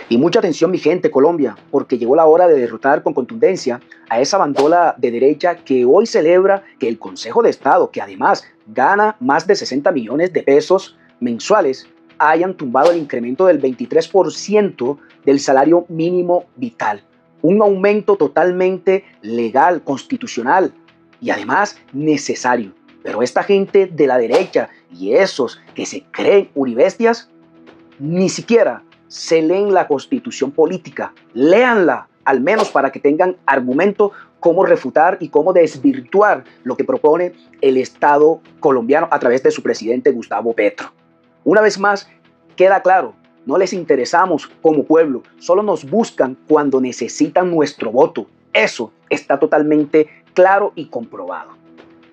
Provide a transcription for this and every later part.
Y mucha atención, mi gente, Colombia, porque llegó la hora de derrotar con contundencia a esa bandola de derecha que hoy celebra que el Consejo de Estado, que además gana más de 60 millones de pesos mensuales, hayan tumbado el incremento del 23% del salario mínimo vital. Un aumento totalmente legal, constitucional y además necesario. Pero esta gente de la derecha y esos que se creen uribestias, ni siquiera se leen la Constitución política. Léanla, al menos para que tengan argumento cómo refutar y cómo desvirtuar lo que propone el Estado colombiano a través de su presidente Gustavo Petro. Una vez más, queda claro, no les interesamos como pueblo, solo nos buscan cuando necesitan nuestro voto. Eso está totalmente claro y comprobado.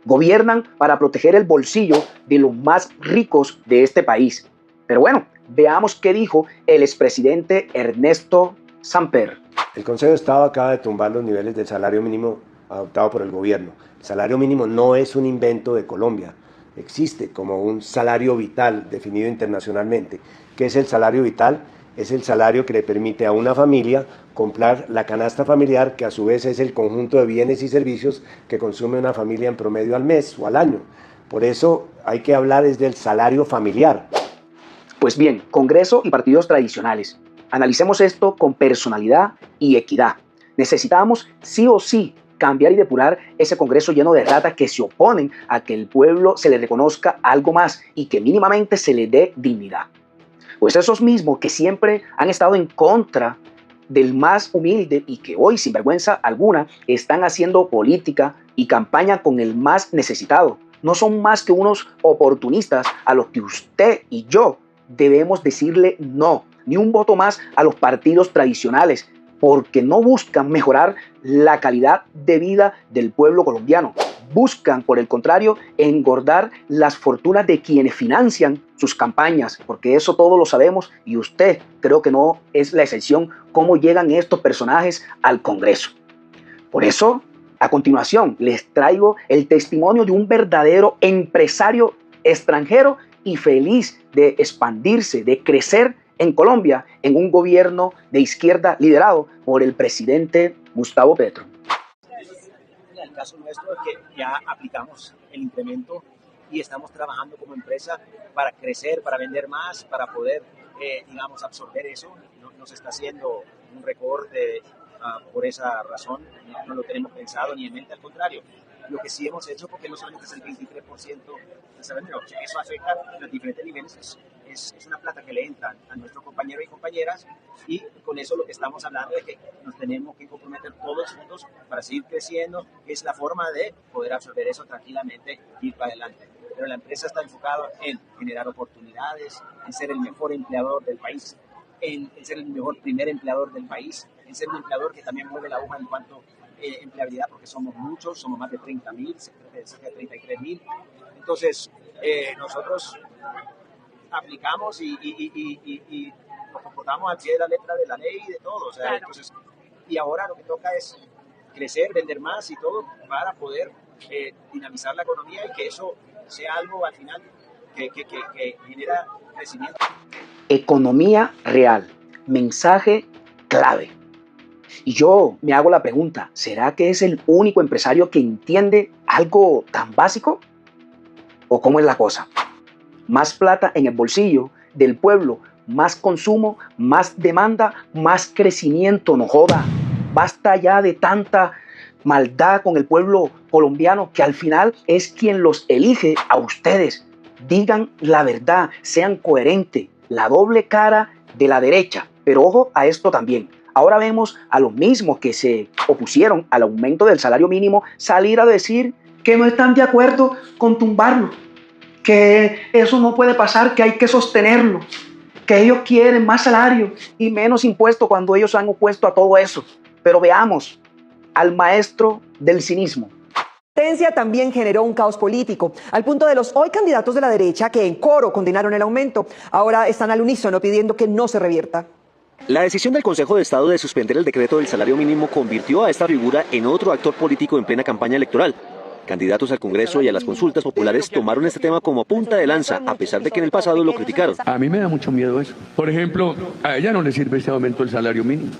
Gobiernan para proteger el bolsillo de los más ricos de este país. Pero bueno, veamos qué dijo el expresidente Ernesto Samper. El Consejo de Estado acaba de tumbar los niveles del salario mínimo adoptado por el gobierno. El salario mínimo no es un invento de Colombia, existe como un salario vital definido internacionalmente. ¿Qué es el salario vital? Es el salario que le permite a una familia comprar la canasta familiar, que a su vez es el conjunto de bienes y servicios que consume una familia en promedio al mes o al año. Por eso hay que hablar es del salario familiar. Pues bien, Congreso y partidos tradicionales, analicemos esto con personalidad y equidad. Necesitamos sí o sí cambiar y depurar ese Congreso lleno de ratas que se oponen a que el pueblo se le reconozca algo más y que mínimamente se le dé dignidad. Pues esos mismos que siempre han estado en contra del más humilde y que hoy, sin vergüenza alguna, están haciendo política y campaña con el más necesitado. No son más que unos oportunistas a los que usted y yo debemos decirle no, ni un voto más a los partidos tradicionales, porque no buscan mejorar la calidad de vida del pueblo colombiano. Buscan, por el contrario, engordar las fortunas de quienes financian sus campañas, porque eso todos lo sabemos y usted creo que no es la excepción cómo llegan estos personajes al Congreso. Por eso, a continuación, les traigo el testimonio de un verdadero empresario extranjero y feliz de expandirse, de crecer en Colombia en un gobierno de izquierda liderado por el presidente Gustavo Petro. En el caso nuestro es que ya aplicamos el incremento y estamos trabajando como empresa para crecer, para vender más, para poder, absorber eso. No se está haciendo un recorte por esa razón, no lo tenemos pensado ni en mente, al contrario. Lo que sí hemos hecho, porque no solamente es el 23% del salario, eso afecta a los diferentes niveles, es una plata que le entra a nuestros compañeros y compañeras, y con eso lo que estamos hablando es que nos tenemos que comprometer todos juntos para seguir creciendo, que es la forma de poder absorber eso tranquilamente y ir para adelante. Pero la empresa está enfocada en generar oportunidades, en ser el mejor empleador del país, en ser el mejor primer empleador del país, en ser un empleador que también mueve la aguja en cuanto a empleabilidad, porque somos muchos, somos más de 30.000, cerca de 33.000. Entonces, nosotros aplicamos y nos comportamos al pie de la letra de la ley y de todo. O sea, claro. Entonces, y ahora lo que toca es crecer, vender más y todo para poder dinamizar la economía y que eso sea algo al final que genera crecimiento. Economía real, mensaje clave. Y yo me hago la pregunta, ¿será que es el único empresario que entiende algo tan básico? ¿O cómo es la cosa? Más plata en el bolsillo del pueblo, más consumo, más demanda, más crecimiento, no joda. Basta ya de tanta maldad con el pueblo colombiano que al final es quien los elige a ustedes. Digan la verdad, sean coherentes, la doble cara de la derecha. Pero ojo a esto también. Ahora vemos a los mismos que se opusieron al aumento del salario mínimo salir a decir que no están de acuerdo con tumbarlo, que eso no puede pasar, que hay que sostenerlo, que ellos quieren más salario y menos impuestos cuando ellos se han opuesto a todo eso. Pero veamos al maestro del cinismo. La sentencia también generó un caos político, al punto de los hoy candidatos de la derecha que en coro condenaron el aumento, ahora están al unísono pidiendo que no se revierta. La decisión del Consejo de Estado de suspender el decreto del salario mínimo convirtió a esta figura en otro actor político en plena campaña electoral. Candidatos al Congreso y a las consultas populares tomaron este tema como punta de lanza, a pesar de que en el pasado lo criticaron. A mí me da mucho miedo eso. Por ejemplo, a ella no le sirve este aumento del salario mínimo.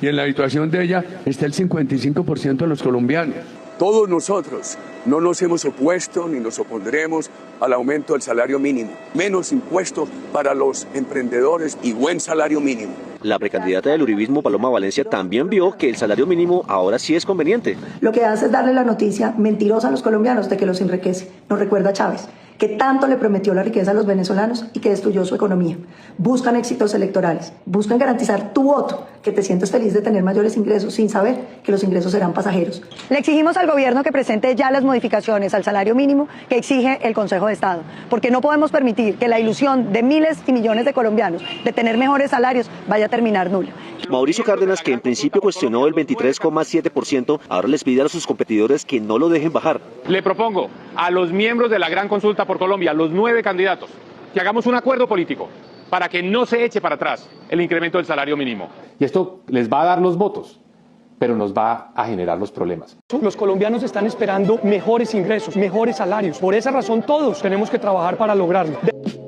Y en la habitación de ella está el 55% de los colombianos. Todos nosotros no nos hemos opuesto ni nos opondremos al aumento del salario mínimo. Menos impuestos para los emprendedores y buen salario mínimo. La precandidata del uribismo, Paloma Valencia, también vio que el salario mínimo ahora sí es conveniente. Lo que hace es darle la noticia mentirosa a los colombianos de que los enriquece. Nos recuerda a Chávez, que tanto le prometió la riqueza a los venezolanos y que destruyó su economía. Buscan éxitos electorales, buscan garantizar tu voto, que te sientes feliz de tener mayores ingresos sin saber que los ingresos serán pasajeros. Le exigimos al gobierno que presente ya las modificaciones al salario mínimo que exige el Consejo de Estado, porque no podemos permitir que la ilusión de miles y millones de colombianos de tener mejores salarios vaya a terminar nula. Mauricio Cárdenas, que en principio cuestionó el 23,7%, ahora les pide a sus competidores que no lo dejen bajar. Le propongo a los miembros de la Gran Consulta por Colombia, los 9 candidatos, que hagamos un acuerdo político para que no se eche para atrás el incremento del salario mínimo. Y esto les va a dar los votos, pero nos va a generar los problemas. Los colombianos están esperando mejores ingresos, mejores salarios. Por esa razón todos tenemos que trabajar para lograrlo.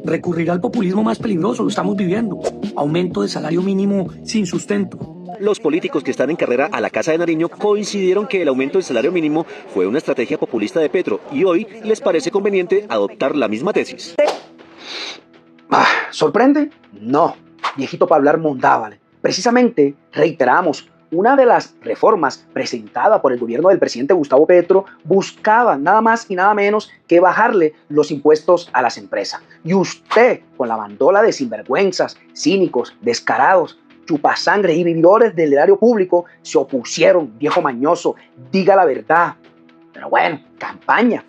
Recurrir al populismo más peligroso, lo estamos viviendo. Aumento de salario mínimo sin sustento. Los políticos que están en carrera a la Casa de Nariño coincidieron que el aumento del salario mínimo fue una estrategia populista de Petro y hoy les parece conveniente adoptar la misma tesis. ¿Sorprende? No, viejito para hablar mondávale. Precisamente, reiteramos, una de las reformas presentada por el gobierno del presidente Gustavo Petro buscaba nada más y nada menos que bajarle los impuestos a las empresas. Y usted, con la bandola de sinvergüenzas, cínicos, descarados, chupasangre y vividores del erario público, se opusieron, viejo mañoso, diga la verdad. Pero bueno, campaña.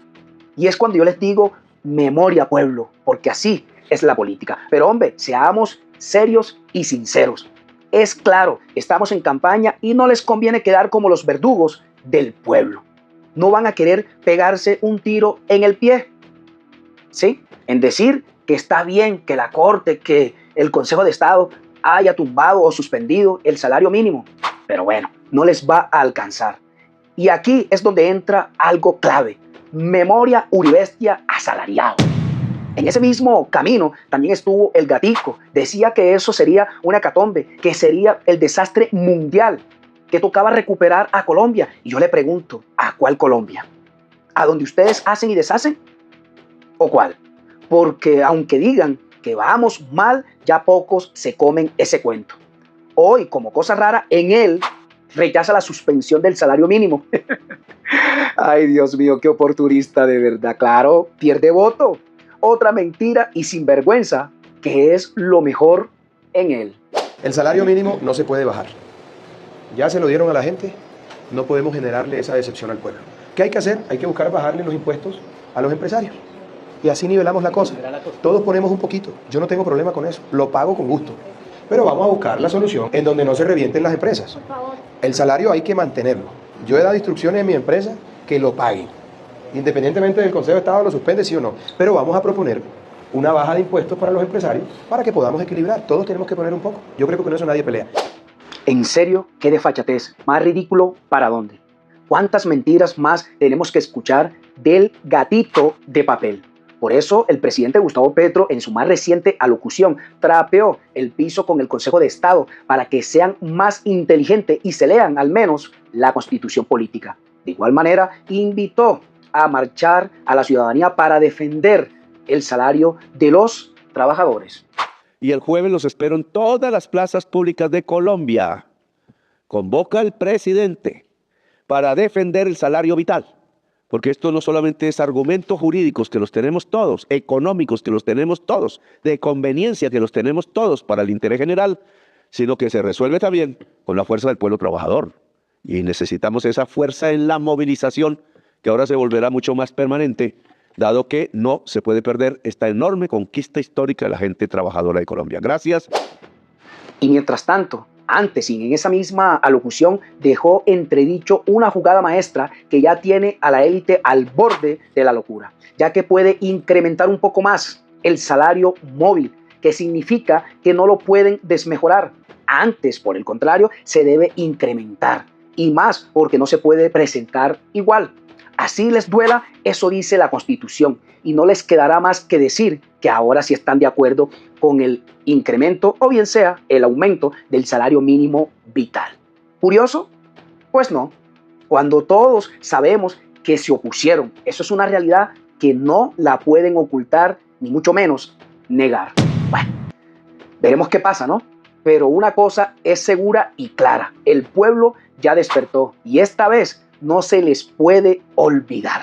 Y es cuando yo les digo, memoria pueblo, porque así es la política. Pero hombre, seamos serios y sinceros. Es claro, estamos en campaña y no les conviene quedar como los verdugos del pueblo. No van a querer pegarse un tiro en el pie, ¿sí? En decir que está bien que la Corte, que el Consejo de Estado haya tumbado o suspendido el salario mínimo. Pero bueno, no les va a alcanzar. Y aquí es donde entra algo clave. Memoria uribestia asalariado. En ese mismo camino también estuvo el Gatico. Decía que eso sería una hecatombe, que sería el desastre mundial, que tocaba recuperar a Colombia. Y yo le pregunto, ¿a cuál Colombia? ¿A donde ustedes hacen y deshacen? ¿O cuál? Porque aunque digan que vamos mal, ya pocos se comen ese cuento. Hoy, como cosa rara, en él rechaza la suspensión del salario mínimo. Ay, Dios mío, qué oportunista de verdad. Claro, pierde voto. Otra mentira y sinvergüenza, que es lo mejor en él. El salario mínimo no se puede bajar. Ya se lo dieron a la gente, no podemos generarle esa decepción al pueblo. ¿Qué hay que hacer? Hay que buscar bajarle los impuestos a los empresarios. Y así nivelamos la cosa. Todos ponemos un poquito. Yo no tengo problema con eso. Lo pago con gusto. Pero vamos a buscar la solución en donde no se revienten las empresas. El salario hay que mantenerlo. Yo he dado instrucciones a mi empresa que lo paguen. Independientemente del Consejo de Estado lo suspende, sí o no. Pero vamos a proponer una baja de impuestos para los empresarios para que podamos equilibrar. Todos tenemos que poner un poco. Yo creo que con eso nadie pelea. En serio, qué desfachatez. Más ridículo, ¿para dónde? ¿Cuántas mentiras más tenemos que escuchar del gatito de papel? Por eso el presidente Gustavo Petro, en su más reciente alocución, trapeó el piso con el Consejo de Estado para que sean más inteligentes y se lean al menos la Constitución política. De igual manera, invitó a marchar a la ciudadanía para defender el salario de los trabajadores. Y el jueves los espero en todas las plazas públicas de Colombia. Convoca el presidente para defender el salario vital. Porque esto no solamente es argumentos jurídicos que los tenemos todos, económicos que los tenemos todos, de conveniencia que los tenemos todos para el interés general, sino que se resuelve también con la fuerza del pueblo trabajador. Y necesitamos esa fuerza en la movilización que ahora se volverá mucho más permanente, dado que no se puede perder esta enorme conquista histórica de la gente trabajadora de Colombia. Gracias. Y mientras tanto, antes y en esa misma alocución dejó entredicho una jugada maestra que ya tiene a la élite al borde de la locura, ya que puede incrementar un poco más el salario móvil, que significa que no lo pueden desmejorar. Antes, por el contrario, se debe incrementar, y más porque no se puede presentar igual. Así les duela, eso dice la Constitución. Y no les quedará más que decir que ahora sí están de acuerdo con el incremento o bien sea el aumento del salario mínimo vital. ¿Curioso? Pues no. Cuando todos sabemos que se opusieron, eso es una realidad que no la pueden ocultar ni mucho menos negar. Bueno, veremos qué pasa, ¿no? Pero una cosa es segura y clara, el pueblo ya despertó y esta vez no se les puede olvidar.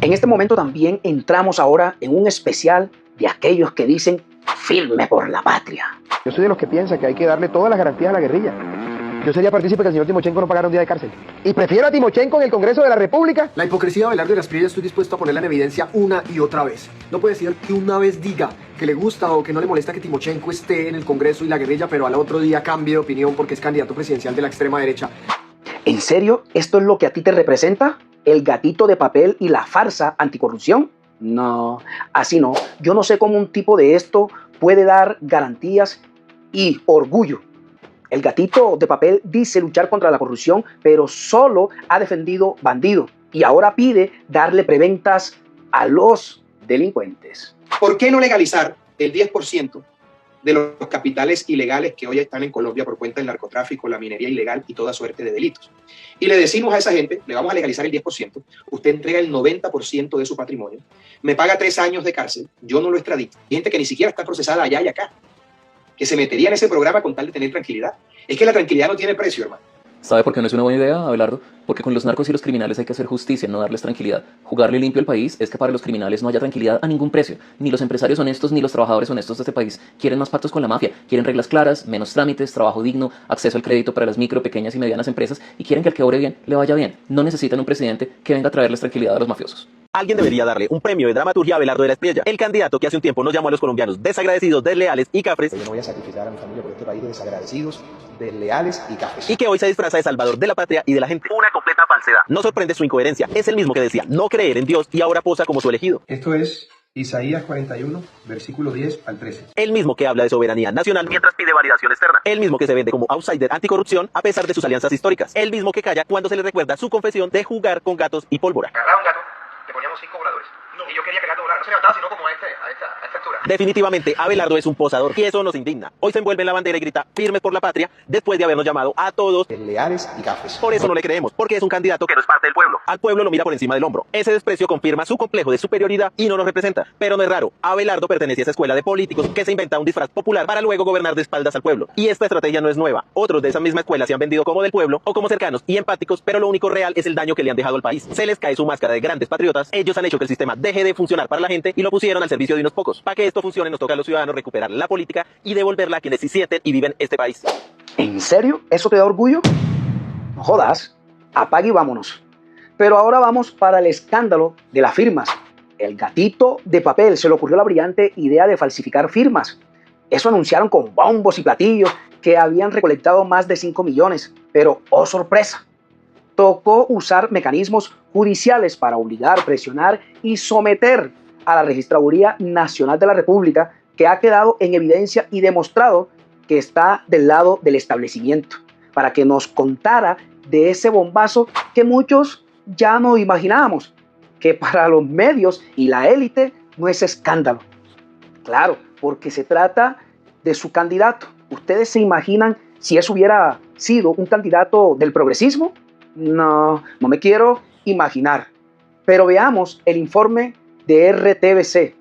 En este momento también entramos ahora en un especial de aquellos que dicen firme por la patria. Yo soy de los que piensa que hay que darle todas las garantías a la guerrilla. Yo sería partícipe que el señor Timochenko no pagara un día de cárcel. Y prefiero a Timochenko en el Congreso de la República. La hipocresía de Abelardo de la Espriella estoy dispuesto a ponerla en evidencia una y otra vez. No puede ser que una vez diga que le gusta o que no le molesta que Timochenko esté en el Congreso y la guerrilla, pero al otro día cambie de opinión porque es candidato presidencial de la extrema derecha. ¿En serio? ¿Esto es lo que a ti te representa? ¿El gatito de papel y la farsa anticorrupción? No, así no. Yo no sé cómo un tipo de esto puede dar garantías y orgullo. El gatito de papel dice luchar contra la corrupción, pero solo ha defendido bandidos y ahora pide darle preventas a los delincuentes. ¿Por qué no legalizar el 10% de los capitales ilegales que hoy están en Colombia por cuenta del narcotráfico, la minería ilegal y toda suerte de delitos? Y le decimos a esa gente, le vamos a legalizar el 10%, usted entrega el 90% de su patrimonio, me paga 3 años de cárcel, yo no lo extradito. Hay gente que ni siquiera está procesada allá y acá, que se metería en ese programa con tal de tener tranquilidad. Es que la tranquilidad no tiene precio, hermano. ¿Sabe por qué no es una buena idea, Abelardo? Porque con los narcos y los criminales hay que hacer justicia, no darles tranquilidad. Jugarle limpio al país es que para los criminales no haya tranquilidad a ningún precio. Ni los empresarios honestos ni los trabajadores honestos de este país quieren más pactos con la mafia. Quieren reglas claras, menos trámites, trabajo digno, acceso al crédito para las micro, pequeñas y medianas empresas y quieren que al que obre bien le vaya bien. No necesitan un presidente que venga a traerles tranquilidad a los mafiosos. Alguien debería darle un premio de dramaturgia a Abelardo de la Espriella, el candidato que hace un tiempo nos llamó a los colombianos desagradecidos, desleales y cafres. Yo no voy a sacrificar a mi familia por este país de desagradecidos, desleales y cafres. Y que hoy se disfraza de salvador de la patria y de la gente. Una completa falsedad. No sorprende su incoherencia. Es el mismo que decía no creer en Dios y ahora posa como su elegido. Esto es Isaías 41, versículo 10 al 13. El mismo que habla de soberanía nacional mientras pide validación externa. El mismo que se vende como outsider anticorrupción a pesar de sus alianzas históricas. El mismo que calla cuando se le recuerda su confesión de jugar con gatos y pólvora. Agarraba un gato, le poníamos 5 voladores. Y yo quería que el gato volara, no se levantaba sino como a esta altura. Definitivamente, Abelardo es un posador y eso nos indigna. Hoy se envuelve en la bandera y grita firmes por la patria después de habernos llamado a todos desleales y cafres. Por eso no le creemos, porque es un candidato que no es parte del pueblo. Al pueblo lo mira por encima del hombro. Ese desprecio confirma su complejo de superioridad y no nos representa. Pero no es raro, Abelardo pertenece a esa escuela de políticos que se inventa un disfraz popular para luego gobernar de espaldas al pueblo. Y esta estrategia no es nueva. Otros de esa misma escuela se han vendido como del pueblo o como cercanos y empáticos, pero lo único real es el daño que le han dejado al país. Se les cae su máscara de grandes patriotas. Ellos han hecho que el sistema deje de funcionar para la gente y lo pusieron al servicio de unos pocos. Para que esto funcione nos toca a los ciudadanos recuperar la política y devolverla a quienes sí sienten y viven este país. ¿En serio? ¿Eso te da orgullo? No jodas, apague y vámonos. Pero ahora vamos para el escándalo de las firmas. El gatito de papel se le ocurrió la brillante idea de falsificar firmas. Eso anunciaron con bombos y platillos que habían recolectado más de 5 millones. Pero, oh sorpresa, tocó usar mecanismos judiciales para obligar, presionar y someter a la Registraduría Nacional de la República, que ha quedado en evidencia y demostrado que está del lado del establecimiento, para que nos contara de ese bombazo que muchos ya no imaginábamos, que para los medios y la élite no es escándalo. Claro, porque se trata de su candidato. ¿Ustedes se imaginan si eso hubiera sido un candidato del progresismo? No me quiero imaginar. Pero veamos el informe de RTBC.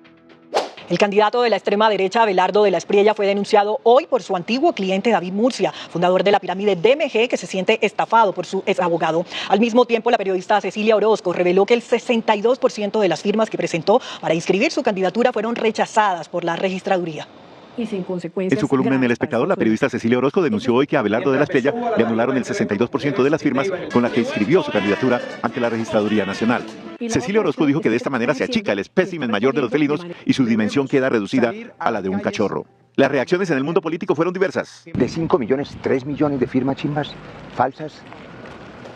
El candidato de la extrema derecha, Abelardo de la Espriella, fue denunciado hoy por su antiguo cliente David Murcia, fundador de la pirámide DMG, que se siente estafado por su ex abogado. Al mismo tiempo, la periodista Cecilia Orozco reveló que el 62% de las firmas que presentó para inscribir su candidatura fueron rechazadas por la registraduría. Y sin consecuencias. En su columna en El Espectador, la periodista Cecilia Orozco denunció hoy que a Abelardo de la Espriella le anularon el 62% de las firmas con las que inscribió su candidatura ante la Registraduría Nacional. Cecilia Orozco dijo que de esta manera se achica el espécimen mayor de los felinos y su dimensión queda reducida a la de un cachorro. Las reacciones en el mundo político fueron diversas. De 5 millones, 3 millones de firmas chimbas falsas,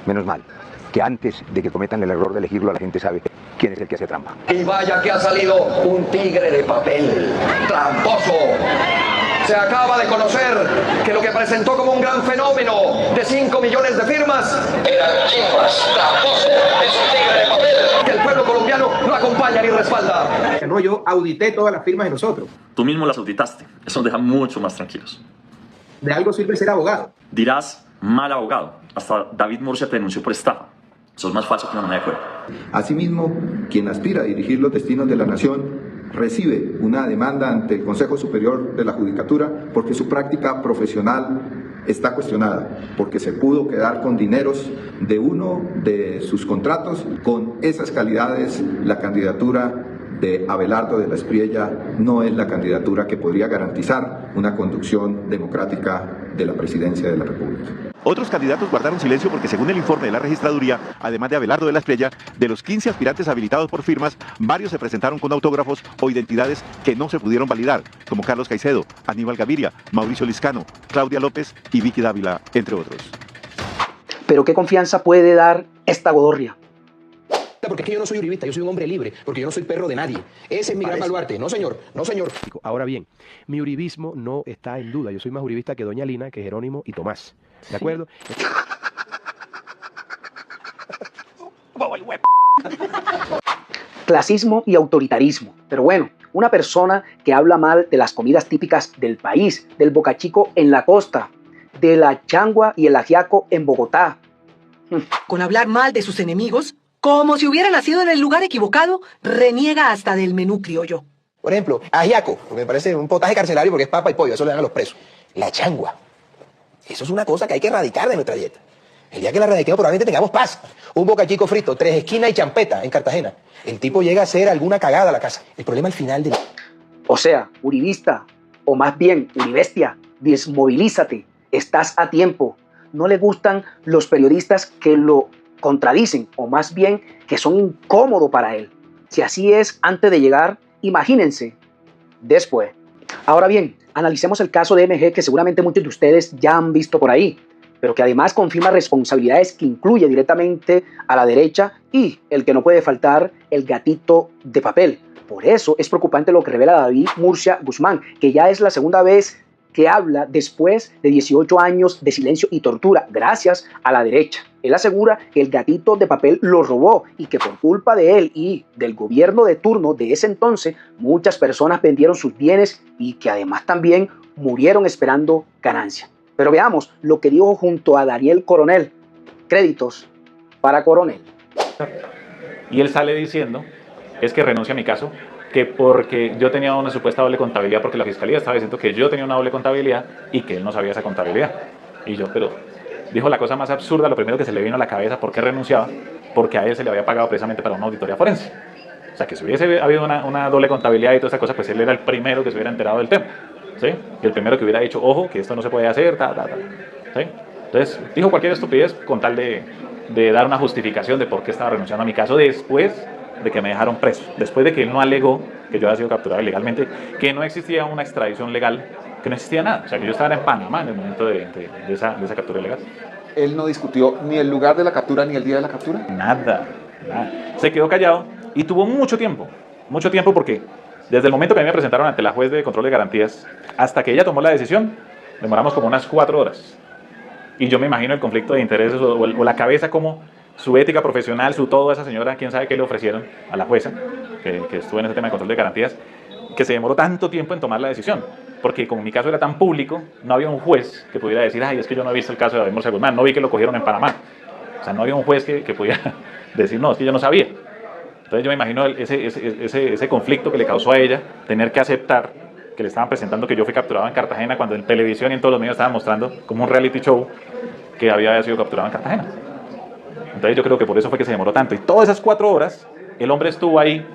menos mal que antes de que cometan el error de elegirlo la gente sabe quién es el que hace trampa. Y vaya que ha salido un tigre de papel, tramposo. Se acaba de conocer que lo que presentó como un gran fenómeno de 5 millones de firmas eran chimbas, tramposo, es un tigre de papel. acompañan y respaldan. No, yo audité todas las firmas de nosotros. Tú mismo las auditaste. Eso nos deja mucho más tranquilos. De algo sirve ser abogado. Dirás, mal abogado. Hasta David Murcia te denunció por estafa. Eso es más falso que una moneda de cuero. Asimismo, quien aspira a dirigir los destinos de la nación recibe una demanda ante el Consejo Superior de la Judicatura porque su práctica profesional está cuestionada, porque se pudo quedar con dineros de uno de sus contratos. Con esas calidades, la candidatura de Abelardo de la Espriella no es la candidatura que podría garantizar una conducción democrática de la presidencia de la República. Otros candidatos guardaron silencio porque, según el informe de la registraduría, además de Abelardo de la Espriella, de los 15 aspirantes habilitados por firmas, varios se presentaron con autógrafos o identidades que no se pudieron validar, como Carlos Caicedo, Aníbal Gaviria, Mauricio Liscano, Claudia López y Vicky Dávila, entre otros. Pero ¿qué confianza puede dar esta godorria? Porque es que yo no soy uribista, yo soy un hombre libre, porque yo no soy perro de nadie. Ese es mi gran baluarte. No, señor, no, señor. Ahora bien, mi uribismo no está en duda. Yo soy más uribista que Doña Lina, que Jerónimo y Tomás. ¿De acuerdo? Clasismo y autoritarismo. Pero bueno, una persona que habla mal de las comidas típicas del país, del bocachico en la costa, de la changua y el ajiaco en Bogotá. Con hablar mal de sus enemigos, como si hubiera nacido en el lugar equivocado, reniega hasta del menú criollo. Por ejemplo, ajiaco, porque me parece un potaje carcelario porque es papa y pollo, eso le dan a los presos. La changua. Eso es una cosa que hay que erradicar de nuestra dieta. El día que la erradiquemos probablemente tengamos paz. Un bocachico frito, 3 esquinas y champeta en Cartagena. El tipo llega a hacer alguna cagada a la casa. El problema al final de... O sea, uribista, o más bien uribestia, desmovilízate, estás a tiempo. No le gustan los periodistas que lo contradicen, o más bien que son incómodos para él. Si así es antes de llegar, imagínense después. Ahora bien, analicemos el caso de MG, que seguramente muchos de ustedes ya han visto por ahí, pero que además confirma responsabilidades que incluye directamente a la derecha y el que no puede faltar, el gatito de papel. Por eso es preocupante lo que revela David Murcia Guzmán, que ya es la segunda vez que habla después de 18 años de silencio y tortura, gracias a la derecha. Él asegura que el gatito de papel lo robó y que por culpa de él y del gobierno de turno de ese entonces, muchas personas vendieron sus bienes y que además también murieron esperando ganancia. Pero veamos lo que dijo junto a Daniel Coronel. Créditos para Coronel. Y él sale diciendo, es que renuncia a mi caso, que porque yo tenía una supuesta doble contabilidad, porque la fiscalía estaba diciendo que yo tenía una doble contabilidad y que él no sabía esa contabilidad. Y yo, pero dijo la cosa más absurda, lo primero que se le vino a la cabeza, ¿por qué renunciaba? Porque a él se le había pagado precisamente para una auditoría forense. O sea, que si hubiese habido una doble contabilidad y toda esa cosa, pues él era el primero que se hubiera enterado del tema, ¿sí? Y el primero que hubiera dicho, ojo, que esto no se puede hacer, ¿sí? Entonces, dijo cualquier estupidez con tal de dar una justificación de por qué estaba renunciando a mi caso después de que me dejaron preso, después de que él no alegó que yo había sido capturado ilegalmente, que no existía una extradición legal, que no existía nada. O sea, que yo estaba en Panamá en el momento de esa captura ilegal. ¿Él no discutió ni el lugar de la captura ni el día de la captura? Nada. Se quedó callado y tuvo mucho tiempo porque desde el momento que a mí me presentaron ante la juez de control de garantías hasta que ella tomó la decisión, demoramos como unas 4 horas. Y yo me imagino el conflicto de intereses o la cabeza como su ética profesional, su todo, esa señora, quién sabe qué le ofrecieron a la jueza, que estuvo en ese tema de control de garantías, que se demoró tanto tiempo en tomar la decisión. Porque como mi caso era tan público, no había un juez que pudiera decir, ay, es que yo no he visto el caso de David Murcia Guzmán, no vi que lo cogieron en Panamá. O sea, no había un juez que pudiera decir, no, es que yo no sabía. Entonces yo me imagino ese conflicto que le causó a ella, tener que aceptar que le estaban presentando que yo fui capturado en Cartagena, cuando en televisión y en todos los medios estaban mostrando como un reality show que había sido capturado en Cartagena. Entonces yo creo que por eso fue que se demoró tanto. Y todas esas 4 horas, el hombre estuvo ahí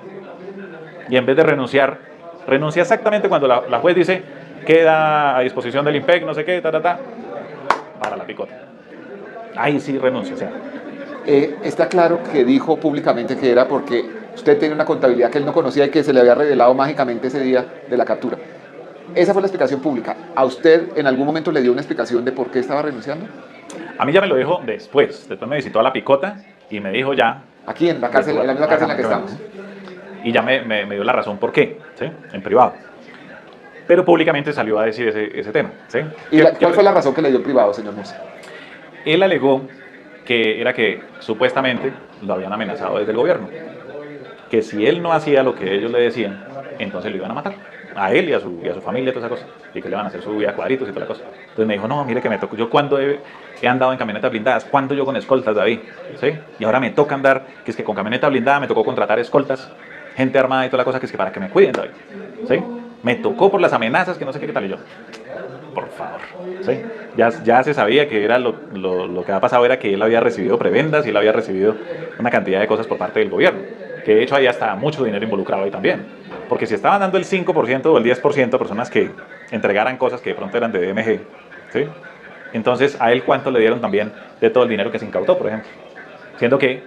y en vez de renuncia exactamente cuando la juez dice, queda a disposición del IMPEC, no sé qué, para la picota. Ahí sí renuncia. O sea. Está claro que dijo públicamente que era porque usted tenía una contabilidad que él no conocía y que se le había revelado mágicamente ese día de la captura. Esa fue la explicación pública. ¿A usted en algún momento le dio una explicación de por qué estaba renunciando? A mí ya me lo dijo después me visitó a la picota y me dijo ya... Aquí en la cárcel, en la misma cárcel en la que estamos. Y ya me dio la razón por qué, ¿sí? En privado. Pero públicamente salió a decir ese tema, ¿sí? ¿Y cuál fue la razón que le dio en privado, señor Murcia? Él alegó que era que supuestamente lo habían amenazado desde el gobierno. que si él no hacía lo que ellos le decían, entonces lo iban a matar, a él y a su familia, toda esa cosa, y que le van a hacer su vida a cuadritos y toda la cosa. Entonces me dijo, no, mire que me tocó, yo cuando he andado en camionetas blindadas, cuando yo con escoltas, David, ¿sí? Y ahora me toca andar, que es que con camioneta blindada me tocó contratar escoltas, gente armada y toda la cosa, que es que para que me cuiden, David, ¿sí? Me tocó por las amenazas, que no sé qué tal, y yo, por favor, ¿sí? Ya se sabía que era lo que había pasado era que él había recibido prebendas y él había recibido una cantidad de cosas por parte del gobierno, que de hecho ahí está mucho dinero involucrado ahí también, porque si estaban dando el 5% o el 10% a personas que entregaran cosas que de pronto eran de DMG, ¿sí? Entonces a él cuánto le dieron también de todo el dinero que se incautó, por ejemplo, siendo que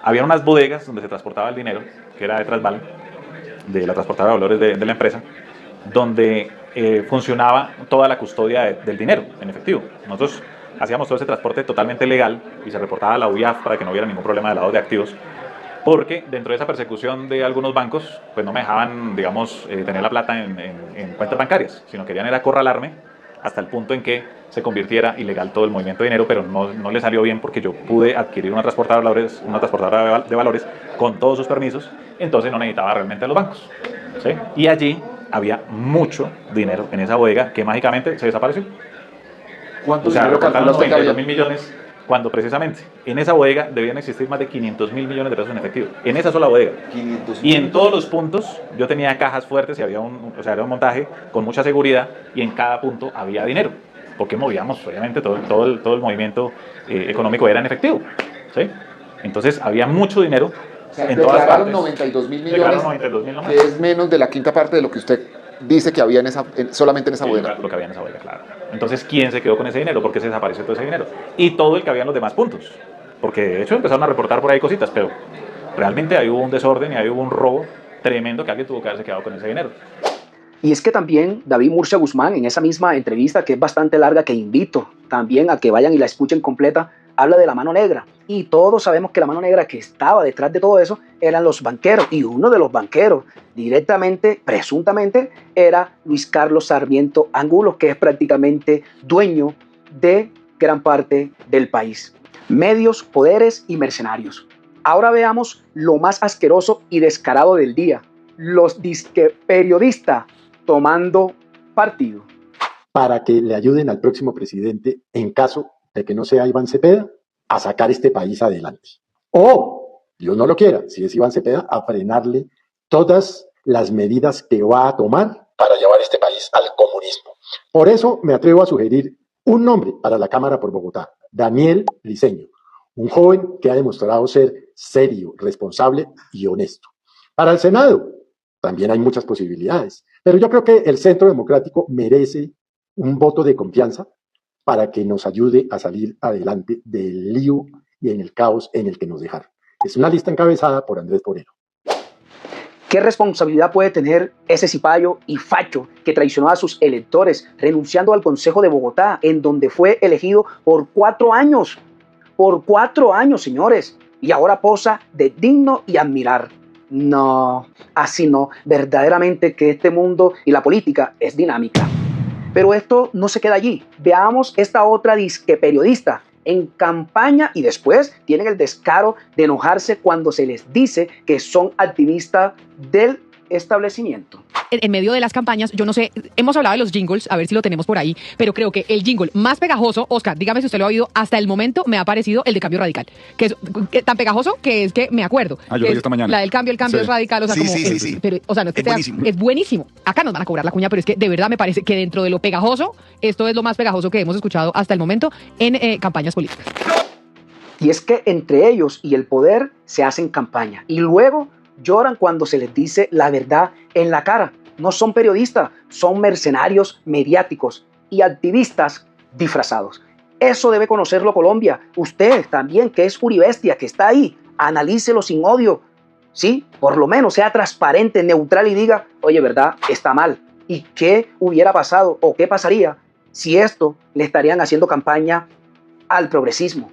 había unas bodegas donde se transportaba el dinero, que era de Trasval, de la transportadora de valores de la empresa, donde funcionaba toda la custodia del dinero en efectivo. Nosotros hacíamos todo ese transporte totalmente legal y se reportaba a la UIAF para que no hubiera ningún problema de lavado de activos, porque dentro de esa persecución de algunos bancos, pues no me dejaban, digamos, tener la plata en cuentas bancarias, sino querían era acorralarme hasta el punto en que se convirtiera ilegal todo el movimiento de dinero, pero no le salió bien porque yo pude adquirir una transportadora de valores con todos sus permisos, entonces no necesitaba realmente a los bancos, ¿sí? Y allí había mucho dinero en esa bodega que mágicamente se desapareció. ¿Cuánto dinero calcula los usted que había? 92.000 millones, cuando precisamente en esa bodega debían existir más de 500.000 millones de pesos en efectivo, en esa sola bodega. 500.000. Y en todos los puntos yo tenía cajas fuertes y había era un montaje con mucha seguridad y en cada punto había dinero, porque movíamos, obviamente todo el movimiento económico era en efectivo, ¿sí? Entonces había mucho dinero. O sea, en todas partes. 92.000 millones, Declararon 92.000 nomás. que es menos de la quinta parte de lo que usted dice que había solamente en esa bodega. Lo que había en esa bodega, claro. Entonces, ¿quién se quedó con ese dinero? ¿Por qué se desapareció todo ese dinero? Y todo el que había en los demás puntos. Porque de hecho empezaron a reportar por ahí cositas, pero realmente ahí hubo un desorden y ahí hubo un robo tremendo que alguien tuvo que haberse quedado con ese dinero. Y es que también David Murcia Guzmán, en esa misma entrevista, que es bastante larga, que invito también a que vayan y la escuchen completa, habla de la mano negra. Y todos sabemos que la mano negra que estaba detrás de todo eso eran los banqueros. Y uno de los banqueros, directamente, presuntamente, era Luis Carlos Sarmiento Angulo, que es prácticamente dueño de gran parte del país. Medios, poderes y mercenarios. Ahora veamos lo más asqueroso y descarado del día. Los disque periodistas tomando partido. Para que le ayuden al próximo presidente, en caso de que no sea Iván Cepeda, a sacar este país adelante. O, Dios no lo quiera, si es Iván Cepeda, a frenarle todas las medidas que va a tomar para llevar este país al comunismo. Por eso me atrevo a sugerir un nombre para la Cámara por Bogotá, Daniel Briceño, un joven que ha demostrado ser serio, responsable y honesto. Para el Senado también hay muchas posibilidades, pero yo creo que el Centro Democrático merece un voto de confianza para que nos ayude a salir adelante del lío y en el caos en el que nos dejaron. Es una lista encabezada por Andrés Forero. ¿Qué responsabilidad puede tener ese cipayo y facho que traicionó a sus electores renunciando al Consejo de Bogotá, en donde fue elegido por 4 años? Por 4 años, señores. Y ahora posa de digno y admirar. No, así no. Verdaderamente que este mundo y la política es dinámica. Pero esto no se queda allí. Veamos esta otra disque periodista en campaña y después tienen el descaro de enojarse cuando se les dice que son activistas del establecimiento. En medio de las campañas, yo no sé, hemos hablado de los jingles, a ver si lo tenemos por ahí, pero creo que el jingle más pegajoso, Oscar, dígame si usted lo ha oído, hasta el momento me ha parecido el de Cambio Radical, que es tan pegajoso que es que me acuerdo. Yo lo vi esta mañana. La del cambio, el cambio es radical, o sea, sí. Pero, o sea, no es que es buenísimo. Acá nos van a cobrar la cuña, pero es que de verdad me parece que dentro de lo pegajoso, esto es lo más pegajoso que hemos escuchado hasta el momento en campañas políticas. Y es que entre ellos y el poder se hacen campaña y luego lloran cuando se les dice la verdad en la cara. No son periodistas, son mercenarios mediáticos y activistas disfrazados. Eso debe conocerlo Colombia. Usted también, que es uribestia, que está ahí, analícelo sin odio. Sí, por lo menos sea transparente, neutral y diga, oye, verdad, está mal. ¿Y qué hubiera pasado o qué pasaría si esto le estarían haciendo campaña al progresismo?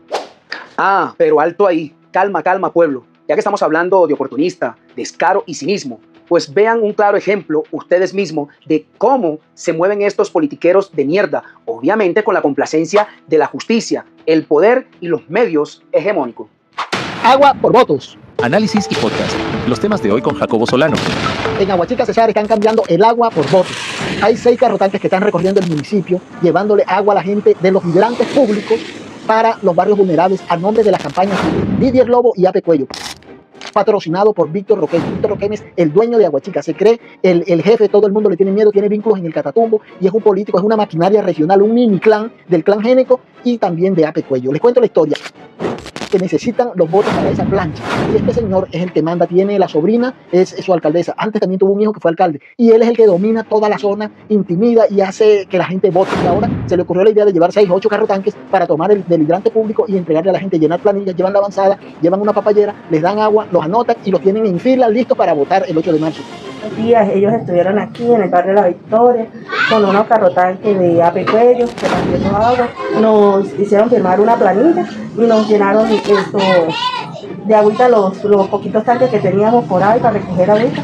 Ah, pero alto ahí. Calma, calma, pueblo. Ya que estamos hablando de oportunista, descaro y cinismo, pues vean un claro ejemplo ustedes mismos de cómo se mueven estos politiqueros de mierda, obviamente con la complacencia de la justicia, el poder y los medios hegemónicos. Agua por votos. Análisis y podcast. Los temas de hoy con Jacobo Solano. En Aguachica, Cesar, están cambiando el agua por botes. Hay 6 carrotanques que están recorriendo el municipio, llevándole agua a la gente de los hidrantes públicos para los barrios vulnerables a nombre de las campañas Didier Lobo y Ape Cuello, patrocinado por Víctor Roquén. Víctor Roquén es el dueño de Aguachica, se cree el jefe, todo el mundo le tiene miedo, tiene vínculos en el Catatumbo y es un político, es una maquinaria regional, un mini clan del clan Géneco y también de Ape Cuello. Les cuento la historia, que necesitan los votos para esa plancha. Y este señor es el que manda, tiene la sobrina, es su alcaldesa. Antes también tuvo un hijo que fue alcalde. Y él es el que domina toda la zona, intimida y hace que la gente vote. Y ahora se le ocurrió la idea de llevar 6 o 8 carrotanques para tomar el del hidrante público y entregarle a la gente, llenar planillas, llevan la avanzada, llevan una papayera, les dan agua, los anotan y los tienen en fila listos para votar el 8 de marzo. Días ellos estuvieron aquí en el barrio de La Victoria con unos carrotanques de Ape Cuello que también agua. Nos hicieron firmar una planilla y nos llenaron esto de agüita los poquitos tanques que teníamos por ahí para recoger agüita.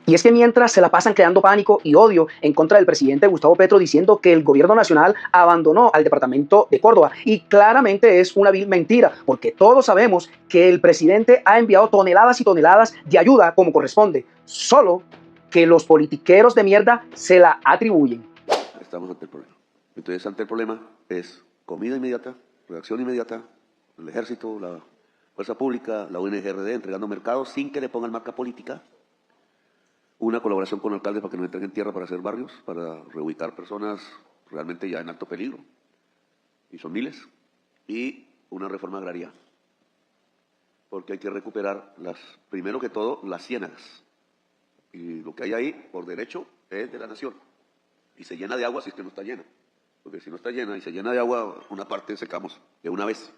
Y es que mientras se la pasan creando pánico y odio en contra del presidente Gustavo Petro diciendo que el gobierno nacional abandonó al departamento de Córdoba, y claramente es una vil mentira, porque todos sabemos que el presidente ha enviado toneladas y toneladas de ayuda como corresponde, solo que los politiqueros de mierda se la atribuyen. Estamos ante el problema. Entonces, ante el problema es comida inmediata, reacción inmediata, el ejército, la fuerza pública, la UNGRD entregando mercados sin que le pongan marca política. Una colaboración con alcaldes para que nos entreguen tierra para hacer barrios, para reubicar personas realmente ya en alto peligro, y son miles, y una reforma agraria, porque hay que recuperar, primero que todo, las ciénagas, y lo que hay ahí, por derecho, es de la nación, y se llena de agua si es que no está llena, porque si no está llena y se llena de agua, una parte secamos de una vez.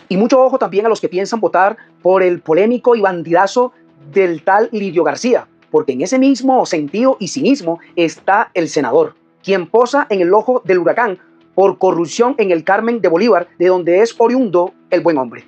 Y mucho ojo también a los que piensan votar por el polémico y bandidazo del tal Lidio García, porque en ese mismo sentido y cinismo está el senador, quien posa en el ojo del huracán por corrupción en el Carmen de Bolívar, de donde es oriundo el buen hombre.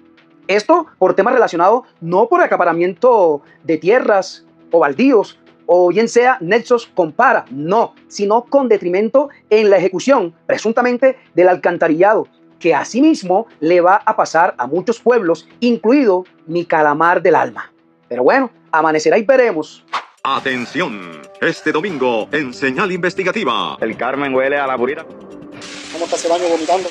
Esto por temas relacionados no por acaparamiento de tierras o baldíos, o bien sea nexos con para, no, sino con detrimento en la ejecución, presuntamente, del alcantarillado, que asimismo le va a pasar a muchos pueblos, incluido mi Calamar del Alma. Pero bueno, amanecerá y veremos. Atención, este domingo en Señal Investigativa. El Carmen huele a la burita. ¿Cómo está ese baño vomitando?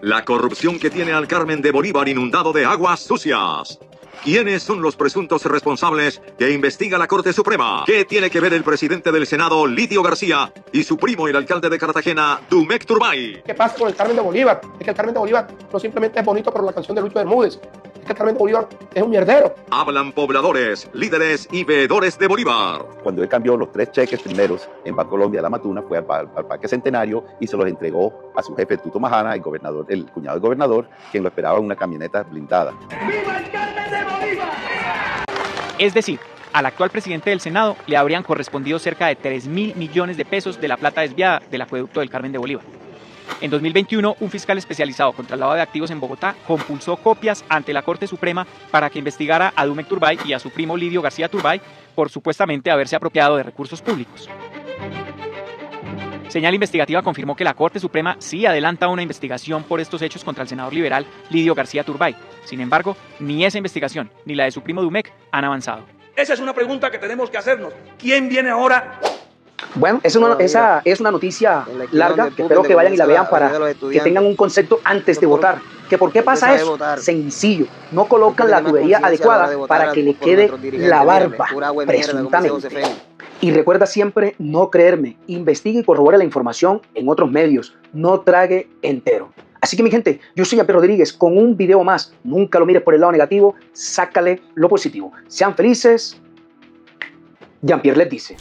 La corrupción que tiene al Carmen de Bolívar inundado de aguas sucias. ¿Quiénes son los presuntos responsables que investiga la Corte Suprema? ¿Qué tiene que ver el presidente del Senado, Lidio García, y su primo, el alcalde de Cartagena, Dumec Turbay? ¿Qué pasa con el Carmen de Bolívar? Es que el Carmen de Bolívar no simplemente es bonito por la canción de Lucho Bermúdez. Es que el Carmen de Bolívar es un mierdero. Hablan pobladores, líderes y veedores de Bolívar. Cuando él cambió los 3 cheques primeros en Bancolombia, La Matuna, fue al Parque Centenario y se los entregó a su jefe Tuto Majana, el cuñado del gobernador, quien lo esperaba en una camioneta blindada. ¡Viva el Carmen de Bolívar! Es decir, al actual presidente del Senado le habrían correspondido cerca de 3.000 millones de pesos de la plata desviada del acueducto del Carmen de Bolívar. En 2021, un fiscal especializado contra el lavado de activos en Bogotá compulsó copias ante la Corte Suprema para que investigara a Dumec Turbay y a su primo Lidio García Turbay por supuestamente haberse apropiado de recursos públicos. Señal Investigativa confirmó que la Corte Suprema sí adelanta una investigación por estos hechos contra el senador liberal Lidio García Turbay. Sin embargo, ni esa investigación ni la de su primo Dumec han avanzado. Esa es una pregunta que tenemos que hacernos. ¿Quién viene ahora? Bueno, esa es una noticia larga, que espero que vayan y la vean para que tengan un concepto antes de votar. ¿Que por qué pasa eso? Sencillo, no colocan la tubería adecuada para que le quede la barba, presuntamente. Y recuerda siempre no creerme, investigue y corrobore la información en otros medios, no trague entero. Así que mi gente, yo soy Jean-Pierre Rodríguez con un video más. Nunca lo mires por el lado negativo, sácale lo positivo. Sean felices, Jean-Pierre les dice.